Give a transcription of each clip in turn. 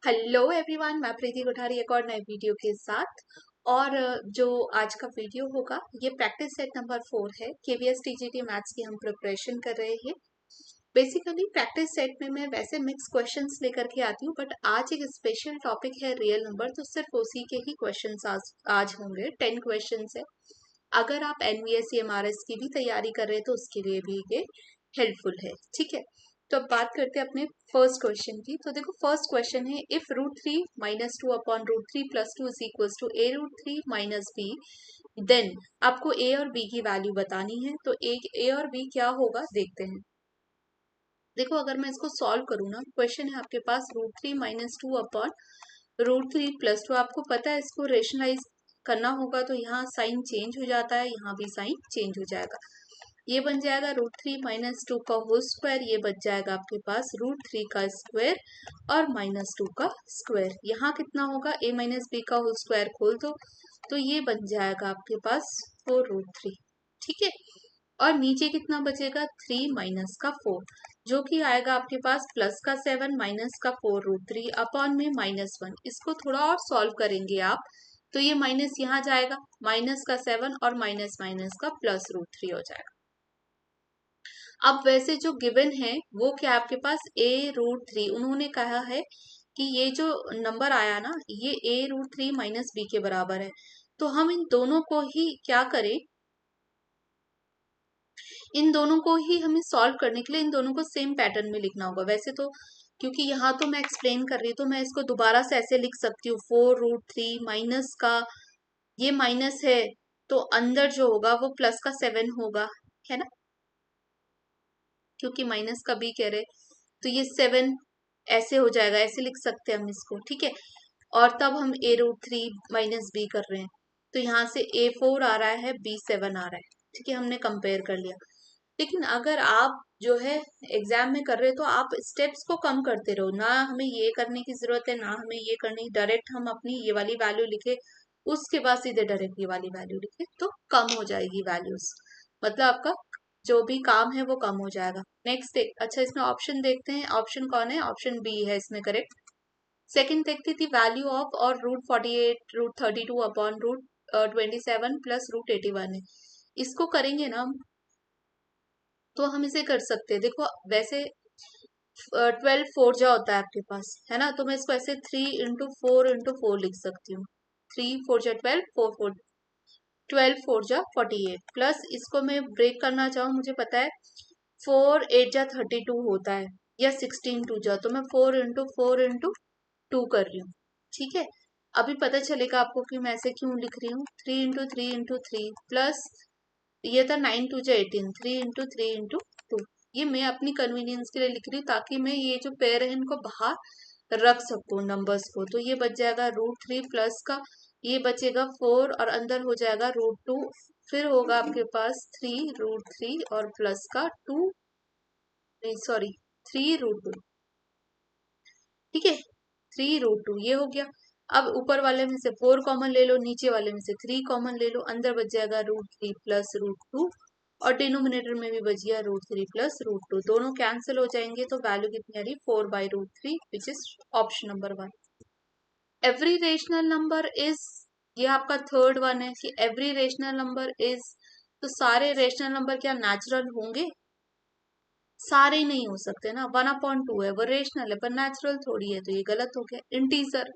Hello everyone, मैं प्रीति कोठारी एक और नए वीडियो के साथ। और जो आज का वीडियो होगा ये प्रैक्टिस सेट नंबर 4 है। केवीएस टीजीटी मैथ्स की हम प्रिपरेशन कर रहे हैं। बेसिकली प्रैक्टिस सेट में मैं वैसे मिक्स क्वेश्चंस लेकर के आती हूँ, बट आज एक स्पेशल टॉपिक है रियल नंबर, तो सिर्फ उसी के ही क्वेश्चंस आज होंगे। 10 क्वेश्चंस है। अगर आप एनवीएस एमआरएस की भी तैयारी कर रहे हैं तो उसके लिए भी ये हेल्पफुल है। ठीक है, तो अब बात करते हैं अपने फर्स्ट क्वेश्चन की। तो देखो, फर्स्ट क्वेश्चन है if √3 - 2 upon √3 + 2 is equal to a√3 - b, then आपको a और b की वैल्यू बतानी है। तो एक a और b क्या होगा देखते हैं। देखो, अगर मैं इसको सॉल्व करूँ ना, क्वेश्चन है आपके पास √3 - 2 अपॉन √3 + 2। आपको पता है इसको रेशनलाइज करना होगा, तो यहाँ साइन चेंज हो जाता है, यहाँ भी साइन चेंज हो जाएगा। ये बन जाएगा √3 - 2 का होल स्क्वायर, ये बच जाएगा आपके पास √3 का स्क्वायर और -2 का स्क्वायर। यहाँ कितना होगा, a - b का होल स्क्वायर खोल दो तो ये बन जाएगा आपके पास 4√3। ठीक है, और नीचे कितना बचेगा, 3 - का 4, जो कि आएगा आपके पास प्लस का 7 माइनस का 4√3 अपॉन में -1। इसको थोड़ा और सॉल्व करेंगे आप, तो ये माइनस यहाँ जाएगा, माइनस का 7 और माइनस माइनस का +√3 हो जाएगा। अब वैसे जो गिवन है वो क्या आपके पास a√3, उन्होंने कहा है कि ये जो नंबर आया ना ये a√3 - b के बराबर है। तो हम इन दोनों को ही क्या करें, इन दोनों को ही हमें सॉल्व करने के लिए इन दोनों को सेम पैटर्न में लिखना होगा। वैसे तो क्योंकि यहाँ तो मैं एक्सप्लेन कर रही हूँ तो मैं इसको दोबारा से ऐसे लिख सकती हूँ, 4√3 माइनस का ये माइनस है तो अंदर जो होगा वो प्लस का 7 होगा, है ना, क्योंकि माइनस का b कह रहे, तो ये 7 ऐसे हो जाएगा, ऐसे लिख सकते हैं हम इसको। ठीक है, और तब हम a√3 - b कर रहे हैं, तो यहाँ से a4 आ रहा है, b7 आ रहा है। ठीक है, हमने कंपेयर कर लिया। लेकिन अगर आप जो है एग्जाम में कर रहे हो तो आप स्टेप्स को कम करते रहो ना, हमें ये करने की जरूरत है ना हमें ये करनी, डायरेक्ट हम अपनी ये वाली वैल्यू लिखे उसके बाद सीधे डायरेक्ट ये वाली वैल्यू लिखे तो कम हो जाएगी वैल्यूज, मतलब आपका जो भी काम है वो कम हो जाएगा। नेक्स्ट अच्छा इसमें ऑप्शन देखते हैं, ऑप्शन कौन है, ऑप्शन बी है इसमें करेक्ट। सेकंड देखती थी वैल्यू ऑफ और √48 √32 अपॉन √27 + √81 है। इसको करेंगे ना हम, तो हम इसे कर सकते हैं। देखो वैसे 12 फोरजा होता है आपके पास, है ना, तो मैं इसको ऐसे 3 × 4 × 4 लिख सकती हूँ। 3 4 12, 4 12 4 48 प्लस इसको मैं ब्रेक करना चाहूँ, मुझे पता है 4 8 32 होता है, या 16 2 तो मैं 4 × 4 × 2 कर रही हूँ। ठीक है, अभी पता चलेगा आपको कि मैं ऐसे क्यों लिख रही हूँ। 3 × 3 × 3 प्लस ये था 9 2 18, 3 × 3 × 2। ये मैं अपनी कन्वीनियंस के लिए लिख रही हूँ ताकि मैं ये जो पेयर है इनको बाहर रख सकूँ नंबर्स को। तो ये बच जाएगा √3 प्लस का ये बचेगा 4 और अंदर हो जाएगा √2, फिर होगा आपके पास 3 √3 और प्लस का 2, नहीं सॉरी 3 √2। ठीक है, 3 √2 ये हो गया। अब ऊपर वाले में से 4 कॉमन ले लो, नीचे वाले में से 3 कॉमन ले लो, अंदर बच जाएगा √3 प्लस √2 और डिनोमिनेटर में भी बच गया √3 प्लस √2, दोनों कैंसिल हो जाएंगे तो वैल्यू कितनी आ रही, 4/√3 which is option number 1। Every rational number is, ये आपका थर्ड वन है कि एवरी रेशनल नंबर इज, तो सारे रेशनल नंबर क्या नेचुरल होंगे, सारे नहीं हो सकते ना। 1/2 है वो रेशनल है पर नेचुरल थोड़ी है, तो ये गलत हो गया। इंटीजर,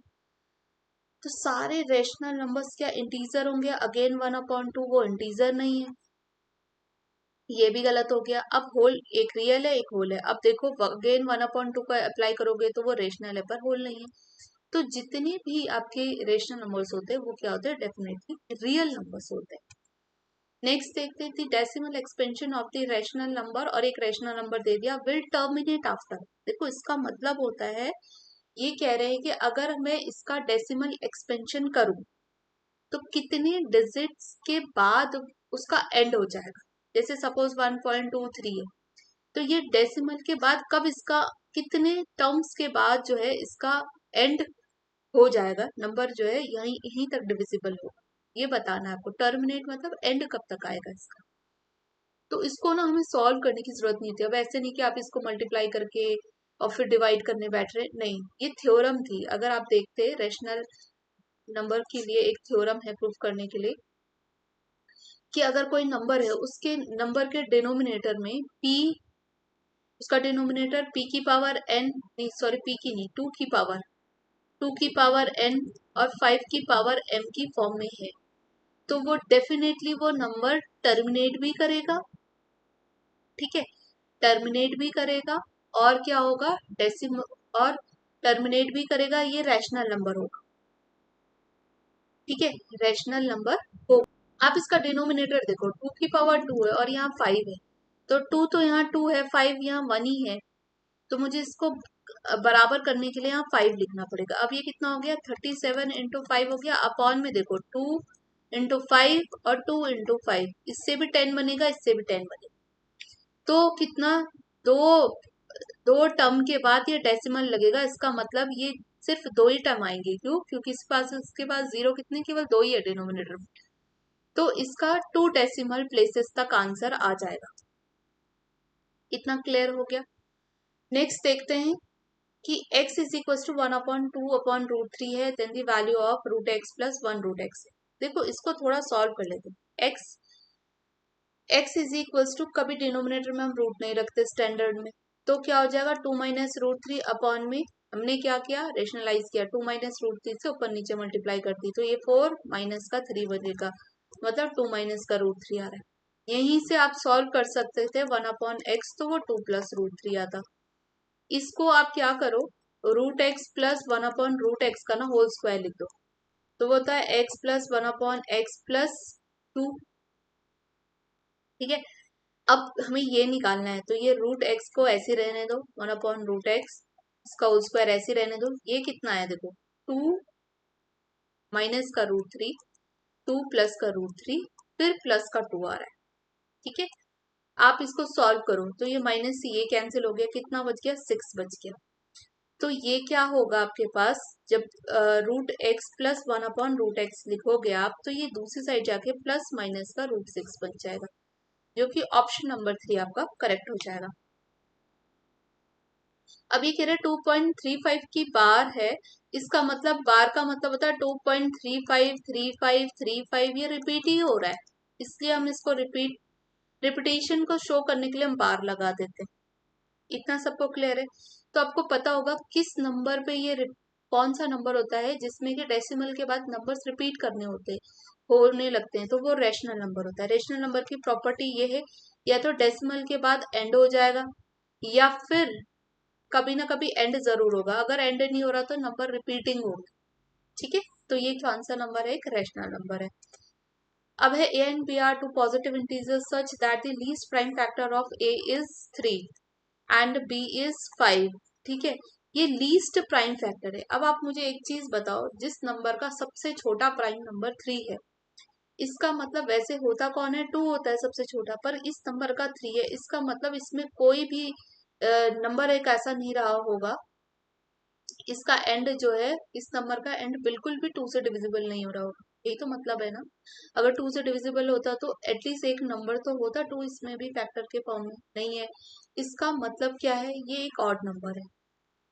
तो सारे रेशनल नंबर्स क्या इंटीजर होंगे, अगेन 1/2 वो इंटीजर नहीं है, ये भी गलत हो गया। अब होल, एक रियल है एक होल है, अब देखो अगेन 1/2 का अप्लाई करोगे तो वो रेशनल है पर होल नहीं है। तो जितने भी आपके रेशनल नंबर्स होते हैं वो क्या होते हैं, डेफिनेटली रियल नंबर्स होते हैं। नेक्स्ट देखते हैं decimal expansion of the rational number, और एक रेशनल नंबर दे दिया विल टर्मिनेट आफ्टर। देखो इसका मतलब होता है, ये कह रहे हैं कि अगर मैं इसका डेसिमल एक्सपेंशन करूं तो कितने डिजिट्स के बाद उसका एंड हो जाएगा। जैसे सपोज 1.23 है, तो ये डेसिमल के बाद कब इसका, कितने टर्म्स के बाद जो है इसका एंड हो जाएगा, नंबर जो है यहीं यहीं तक डिविजिबल होगा, ये बताना है आपको। टर्मिनेट मतलब एंड कब तक आएगा इसका, तो इसको ना हमें सॉल्व करने की जरूरत नहीं थी। अब ऐसे नहीं कि आप इसको मल्टीप्लाई करके और फिर डिवाइड करने बैठ रहे, नहीं, ये थ्योरम थी। अगर आप देखते रैशनल नंबर के लिए एक थ्योरम है प्रूफ करने के लिए कि अगर कोई नंबर है उसके नंबर के डिनोमिनेटर में p, उसका डिनोमिनेटर p की पावर n, नहीं सॉरी p की नहीं, 2 की पावर n और 5 की पावर m की फॉर्म में है, तो वो डेफिनेटली वो नंबर टर्मिनेट भी करेगा, ठीक है, टर्मिनेट भी करेगा, और क्या होगा, डेसिमल, और टर्मिनेट भी करेगा, ये रैशनल नंबर होगा, ठीक है, रैशनल नंबर होगा। आप इसका डिनोमिनेटर देखो, 2 की पावर 2 है और यहाँ 5 है, तो 2 तो यहाँ 2 है, 5 यहाँ 1 ही है, तो मुझे इसको बराबर करने के लिए यहाँ 5 लिखना पड़ेगा। अब ये कितना हो गया, 37 इंटू 5 हो गया, अपॉन में देखो 2 इंटू 5 और 2 इंटू 5, इससे भी 10 बनेगा, इससे भी 10 बनेगा, तो कितना, दो दो टर्म के बाद ये डेसिमल लगेगा, इसका मतलब ये सिर्फ दो ही टर्म आएंगे, क्यों, क्योंकि इसके पास जीरो कितने, केवल दो ही है डिनोमिनेटर में, तो इसका 2 डेसिमल प्लेसेस तक आंसर आ जाएगा। इतना क्लियर हो गया। नेक्स्ट देखते हैं कि x इज इक्वल टू 1/2/√3 है, then the value of √x plus 1√x। देखो इसको थोड़ा सॉल्व कर लेते हैं। x इज इक्वल टू, कभी डिनोमिनेटर में हम रूट नहीं रखते स्टैंडर्ड में, तो क्या हो जाएगा 2 माइनस √3 अपॉन में, हमने क्या किया, रेशनलाइज किया, 2 माइनस √3 से ऊपर नीचे मल्टीप्लाई कर दी, तो ये 4 माइनस का 3 बनेगा, मतलब 2 माइनस का √3 आ रहा है। यहीं से आप सॉल्व कर सकते थे 1/x, तो वो 2 प्लस √3 आता। इसको आप क्या करो, √x प्लस 1/√x का ना होल स्क्वायर लिख दो, तो वो होता है x प्लस 1/x प्लस 2, ठीक है। अब हमें ये निकालना है, तो ये √x को ऐसे रहने दो, 1/√x, इसका होल स्क्वायर ऐसे रहने दो, ये कितना है देखो, 2 माइनस का √3, 2 प्लस का √3, फिर प्लस का 2 आ रहा है, ठीक है। आप इसको सॉल्व करो तो ये माइनस से ये कैंसिल हो गया, कितना बच गया, 6 बच गया। तो ये क्या होगा आपके पास, जब √x प्लस 1/√x लिखोगे आप, तो ये दूसरी साइड जाके प्लस माइनस का √6 बन जाएगा, जो कि ऑप्शन नंबर 3 आपका करेक्ट हो जाएगा। अब ये कह रहे 2.35 की बार है, इसका मतलब बार का मतलब होता है 2.353535, ये रिपीट ही हो रहा है, इसलिए हम इसको रिपीटेशन को शो करने के लिए हम बार लगा देते हैं। इतना सबको क्लियर है। तो आपको पता होगा किस नंबर पे ये कौन सा नंबर होता है जिसमें कि डेसिमल के बाद नंबर्स रिपीट करने होने लगते हैं, तो वो रैशनल नंबर होता है। रैशनल नंबर की प्रॉपर्टी ये है, या तो डेसिमल के बाद एंड हो जाएगा, या फिर कभी ना कभी एंड जरूर होगा, अगर एंड नहीं हो रहा तो नंबर रिपीटिंग होगा, ठीक है। तो ये कौन सा नंबर है, एक रैशनल नंबर है। अब है a and b are two positive integers such that the least prime factor of a is 3 and b is 5, ठीक है। ये लीस्ट प्राइम फैक्टर है। अब आप मुझे एक चीज बताओ, जिस नंबर का सबसे छोटा प्राइम नंबर 3 है, इसका मतलब वैसे होता कौन है, 2 होता है सबसे छोटा, पर इस नंबर का 3 है, इसका मतलब इसमें कोई भी नंबर एक ऐसा नहीं रहा होगा, इसका एंड जो है, इस नंबर का एंड बिल्कुल भी 2 से डिविजिबल नहीं हो रहा होगा, यही तो मतलब है ना। अगर 2 से डिविजिबल होता तो एटलीस्ट एक नंबर तो होता, 2 इसमें भी फैक्टर के फॉर्म में नहीं है, इसका मतलब क्या है, ये एक ऑड नंबर है।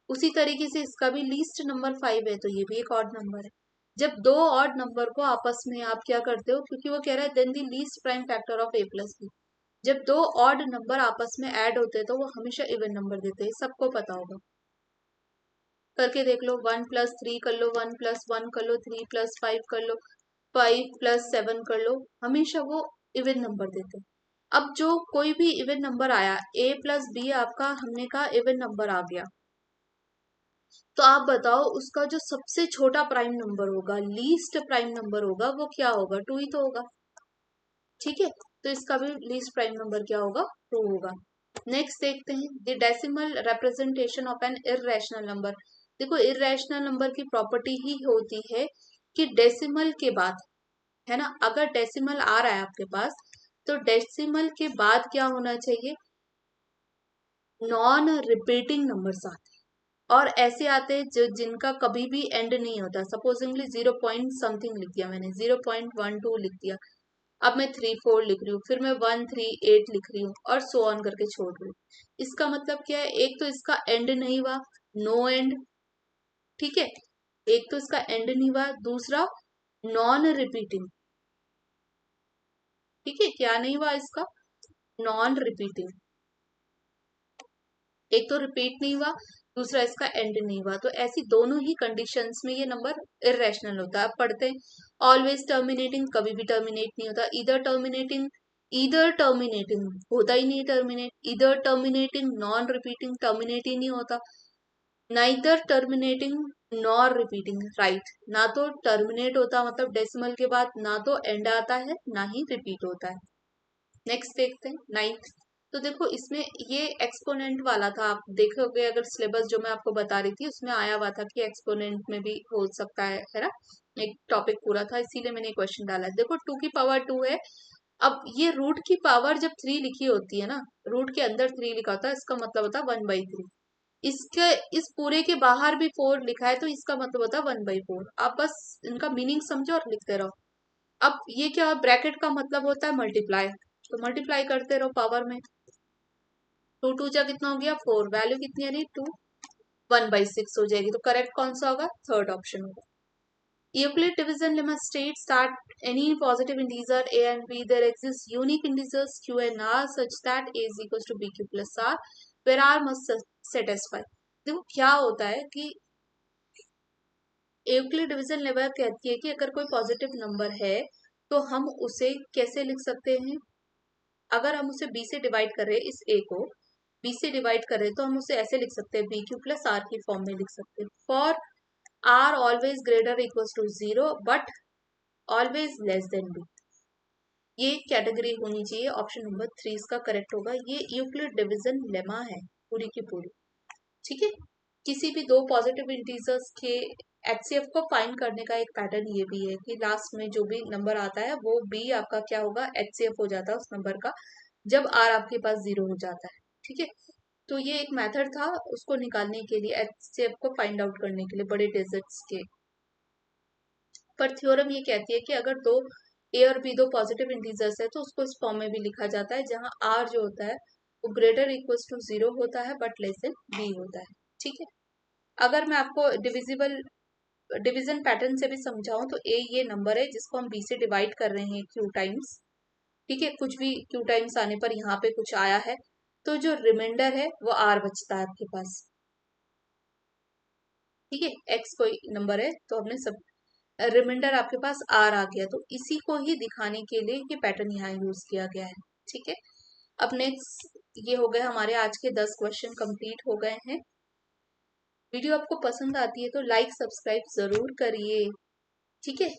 उसी तरीके से इसका भी लीस्ट नंबर 5 है, तो ये भी एक ऑड नंबर है। जब दो ऑड नंबर को आपस में आप क्या करते हो, क्योंकि वो कह रहा है then the least prime factor of a plus B, जब दो ऑड नंबर आपस में ऐड होते हैं तो वो हमेशा इवन नंबर देते हैं, सबको पता होगा। करके देख लो, 1 प्लस 3 कर लो, 1 प्लस 1 कर लो, 3 प्लस 5 कर लो, 5 प्लस 7 कर लो, हमेशा वो इवन नंबर देते हैं। अब जो कोई भी इवन नंबर आया, a प्लस बी आपका हमने कहा इवन नंबर आ गया, तो आप बताओ उसका जो सबसे छोटा प्राइम नंबर होगा, लीस्ट प्राइम नंबर होगा, वो क्या होगा, 2 ही तो होगा, ठीक है। तो इसका भी लीस्ट प्राइम नंबर क्या होगा, 2 होगा। नेक्स्ट देखते हैं, the decimal representation of an irrational number. देखो इररेशनल नंबर की प्रॉपर्टी ही होती है कि डेसिमल के बाद, है ना, अगर डेसिमल आ रहा है आपके पास, तो डेसिमल के बाद क्या होना चाहिए, नॉन रिपीटिंग नंबर्स आते हैं, और ऐसे आते हैं जो जिनका कभी भी एंड नहीं होता। सपोजिंगली 0 पॉइंट समथिंग लिख दिया मैंने, 0.12 लिख दिया, अब मैं 3 4 लिख रही हूँ, फिर मैं 1 3 8 लिख रही हूँ और सो ऑन करके छोड़ रही हूँ। इसका मतलब क्या है, एक तो इसका एंड नहीं हुआ, नो एंड, ठीक है, एक तो इसका एंड नहीं हुआ, दूसरा नॉन रिपीटिंग, ठीक है, क्या नहीं हुआ इसका, नॉन रिपीटिंग, एक तो रिपीट नहीं हुआ, दूसरा इसका एंड नहीं हुआ, तो ऐसी दोनों ही कंडीशंस में ये नंबर इरेशनल होता है। अब पढ़ते हैं, ऑलवेज टर्मिनेटिंग, कभी भी टर्मिनेट नहीं होता, इधर टर्मिनेटिंग होता ही नहीं टर्मिनेट, इधर टर्मिनेटिंग, नॉन रिपीटिंग, टर्मिनेट ही नहीं होता, neither terminating nor repeating, right, ना तो टर्मिनेट होता मतलब डेसिमल के बाद, ना तो एंड आता है, ना ही रिपीट होता है। नेक्स्ट देखते हैं, नाइन्थ। तो देखो इसमें ये एक्सपोनेंट वाला था, आप देखोगे अगर सिलेबस जो मैं आपको बता रही थी उसमें आया हुआ था कि एक्सपोनेंट में भी हो सकता है ना, एक टॉपिक पूरा था, इसीलिए मैंने क्वेश्चन डाला है। देखो 2 की पावर 2 है, अब ये रूट की पावर जब 3 लिखी होती है ना, रूट के अंदर 3 लिखा होता है, इसका मतलब होता है 1/3। इसके इस पूरे के बाहर भी 4 लिखा है तो इसका मतलब होता है 1/4। आप बस इनका मीनिंग समझो और लिखते रहो। अब ये क्या, ब्रैकेट का मतलब होता है मल्टीप्लाई, तो मल्टीप्लाई करते रहो पावर में, 2 2 जा कितना हो गया 4, वैल्यू कितनी आ रही 2, 1/6 हो जाएगी, तो करेक्ट कौन सा होगा, थर्ड ऑप्शन होगा। Euclid division lemma states that any positive integer a and b there exist unique integers q and r such that a is equals to bq plus r where r must satisfy। देखो क्या होता है कि Euclid division lemma कहती है कि अगर कोई पॉजिटिव नंबर है तो हम उसे कैसे लिख सकते हैं, अगर हम उसे b से डिवाइड करें, इस a को b से डिवाइड करें तो हम उसे ऐसे लिख सकते हैं, bq प्लस r की फॉर्म में लिख सकते हैं, for r always greater equals to 0 but always less than b। ये कैटेगरी होनी चाहिए, ऑप्शन नंबर 3 इसका करेक्ट होगा। ये यूक्लिड डिवीजन लेमा है पूरी की पूरी, ठीक है। किसी भी दो पॉजिटिव इंटीजर्स के एचसीएफ को फाइंड करने का एक पैटर्न ये भी है कि लास्ट में जो भी नंबर आता है वो बी आपका क्या होगा, एचसीएफ हो जाता है उस नंबर का, जब आर आपके पास 0 हो जाता है, ठीक है। तो ये एक मेथड था उसको निकालने के लिए, एचसीएफ को फाइंड आउट करने के लिए बड़े डिजिट्स के। पर थ्योरम ये कहती है कि अगर दो ए और बी दो पॉजिटिव इंटीजर्स है तो उसको इस फॉर्म में भी लिखा जाता है जहां आर जो होता है वो ग्रेटर इक्वल्स टू 0 होता है बट लेस देन बी होता है, ठीक है। अगर मैं आपको डिवीजन पैटर्न से भी समझाऊं तो ए ये नंबर है जिसको हम बी से डिवाइड कर रहे हैं क्यू टाइम्स, ठीक है, कुछ भी क्यू टाइम्स आने पर यहाँ पे कुछ आया है तो जो रिमाइंडर है वो आर बचता है आपके पास, ठीक है। एक्स कोई नंबर है तो हमने सब रिमाइंडर आपके पास आर आ गया, तो इसी को ही दिखाने के लिए ये पैटर्न यहाँ यूज किया गया है, ठीक है। अब नेक्स्ट ये हो गए हमारे आज के 10 क्वेश्चन कंप्लीट हो गए हैं। वीडियो आपको पसंद आती है तो लाइक सब्सक्राइब जरूर करिए, ठीक है।